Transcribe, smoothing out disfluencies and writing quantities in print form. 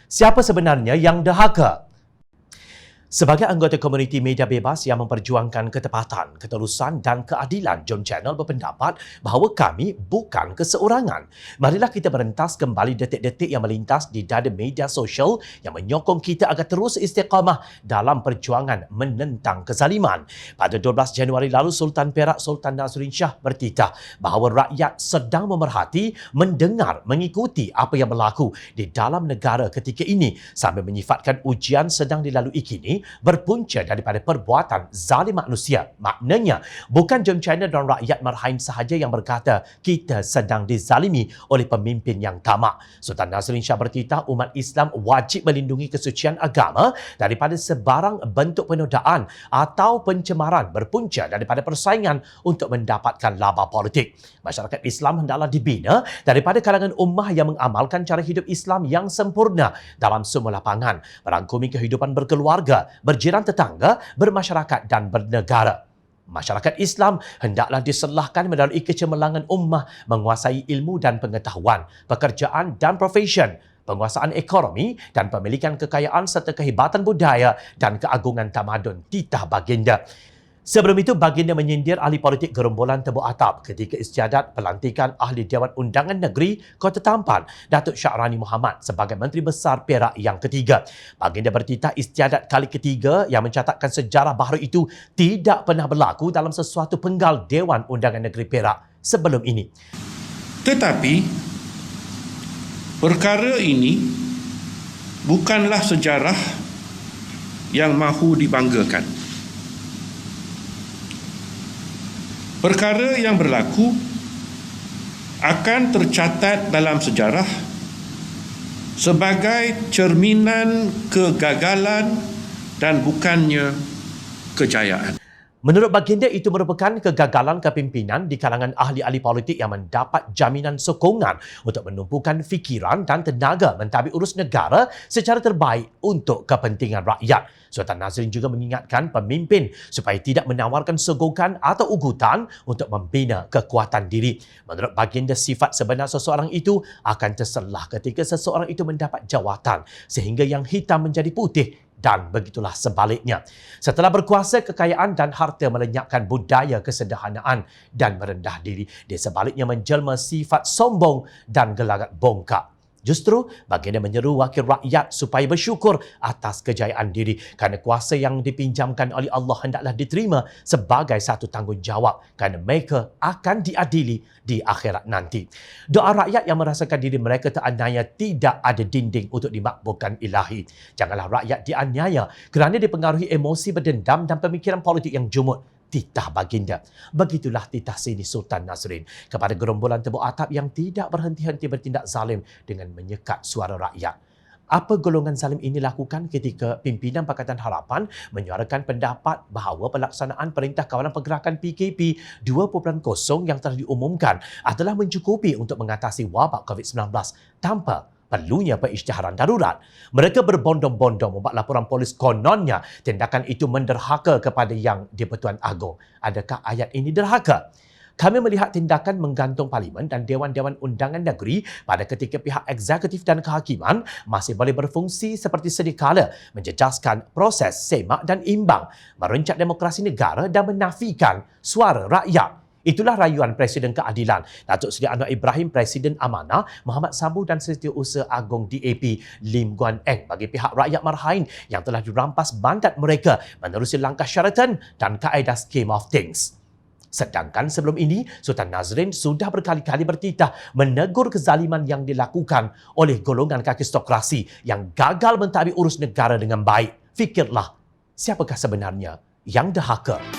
Siapa sebenarnya yang dahaka? Sebagai anggota komuniti media bebas yang memperjuangkan ketepatan, ketulusan dan keadilan, Jom Channel berpendapat bahawa kami bukan keseorangan. Marilah kita merentas kembali detik-detik yang melintas di dada media sosial yang menyokong kita agar terus istiqamah dalam perjuangan menentang kezaliman. Pada 12 Januari lalu, Sultan Perak Sultan Nazrin Shah bertitah bahawa rakyat sedang memerhati, mendengar, mengikuti apa yang berlaku di dalam negara ketika ini sambil menyifatkan ujian sedang dilalui kini berpunca daripada perbuatan zalim manusia. Maknanya, bukan Jom Channel dan rakyat Marhain sahaja yang berkata kita sedang dizalimi oleh pemimpin yang tamak. Sultan Nazrin Shah bertitah umat Islam wajib melindungi kesucian agama daripada sebarang bentuk penodaan atau pencemaran berpunca daripada persaingan untuk mendapatkan laba politik. Masyarakat Islam hendaklah dibina daripada kalangan ummah yang mengamalkan cara hidup Islam yang sempurna dalam semua lapangan, merangkumi kehidupan berkeluarga, berjiran tetangga, bermasyarakat dan bernegara. Masyarakat Islam hendaklah diselahkan melalui kecemerlangan ummah menguasai ilmu dan pengetahuan, pekerjaan dan profesion, penguasaan ekonomi dan pemilikan kekayaan serta kehebatan budaya dan keagungan tamadun titah baginda. Sebelum itu, baginda menyindir ahli politik gerombolan tebuk atap ketika istiadat pelantikan Ahli Dewan Undangan Negeri Kota Tampan, Datuk Syahrani Muhammad sebagai Menteri Besar Perak yang ketiga. Baginda bertitah istiadat kali ketiga yang mencatatkan sejarah baharu itu tidak pernah berlaku dalam sesuatu penggal Dewan Undangan Negeri Perak sebelum ini. Tetapi, perkara ini bukanlah sejarah yang mahu dibanggakan. Perkara yang berlaku akan tercatat dalam sejarah sebagai cerminan kegagalan dan bukannya kejayaan. Menurut baginda, itu merupakan kegagalan kepimpinan di kalangan ahli-ahli politik yang mendapat jaminan sokongan untuk menumpukan fikiran dan tenaga mentadbir urus negara secara terbaik untuk kepentingan rakyat. Sultan Nazrin juga mengingatkan pemimpin supaya tidak menawarkan sogokan atau ugutan untuk membina kekuatan diri. Menurut baginda, sifat sebenar seseorang itu akan terselah ketika seseorang itu mendapat jawatan sehingga yang hitam menjadi putih. Dan begitulah sebaliknya. Setelah berkuasa, kekayaan dan harta melenyapkan budaya kesederhanaan dan merendah diri. Dia sebaliknya menjelma sifat sombong dan gelagat bongkak. Justru, baginda menyeru wakil rakyat supaya bersyukur atas kejayaan diri kerana kuasa yang dipinjamkan oleh Allah hendaklah diterima sebagai satu tanggungjawab kerana mereka akan diadili di akhirat nanti. Doa rakyat yang merasakan diri mereka teraniaya tidak ada dinding untuk dimakbulkan ilahi. Janganlah rakyat dianiaya kerana dipengaruhi emosi berdendam dan pemikiran politik yang jumut. Titah baginda. Begitulah titah sini Sultan Nazrin kepada gerombolan tebuk atap yang tidak berhenti-henti bertindak zalim dengan menyekat suara rakyat. Apa golongan zalim ini lakukan ketika pimpinan Pakatan Harapan menyuarakan pendapat bahawa pelaksanaan Perintah Kawalan Pergerakan PKP 2.0 yang telah diumumkan adalah mencukupi untuk mengatasi wabak COVID-19 tanpa perlunya pengisytiharan darurat. Mereka berbondong-bondong membuat laporan polis kononnya tindakan itu menderhaka kepada Yang di-Pertuan Agong. Adakah ayat ini derhaka? Kami melihat tindakan menggantung Parlimen dan Dewan-Dewan Undangan Negeri pada ketika pihak eksekutif dan kehakiman masih boleh berfungsi seperti sedia kala menjejaskan proses semak dan imbang, meruncak demokrasi negara dan menafikan suara rakyat. Itulah rayuan Presiden Keadilan Datuk Seri Anwar Ibrahim, Presiden Amanah Muhammad Sabu dan Setiausaha Agong DAP Lim Guan Eng bagi pihak rakyat Marhain yang telah dirampas mandat mereka menerusi langkah syaratan dan kaedah Scheme of Things. Sedangkan sebelum ini, Sultan Nazrin sudah berkali-kali bertitah menegur kezaliman yang dilakukan oleh golongan kakistokrasi yang gagal mentadbir urus negara dengan baik. Fikirlah, siapakah sebenarnya yang dahaka?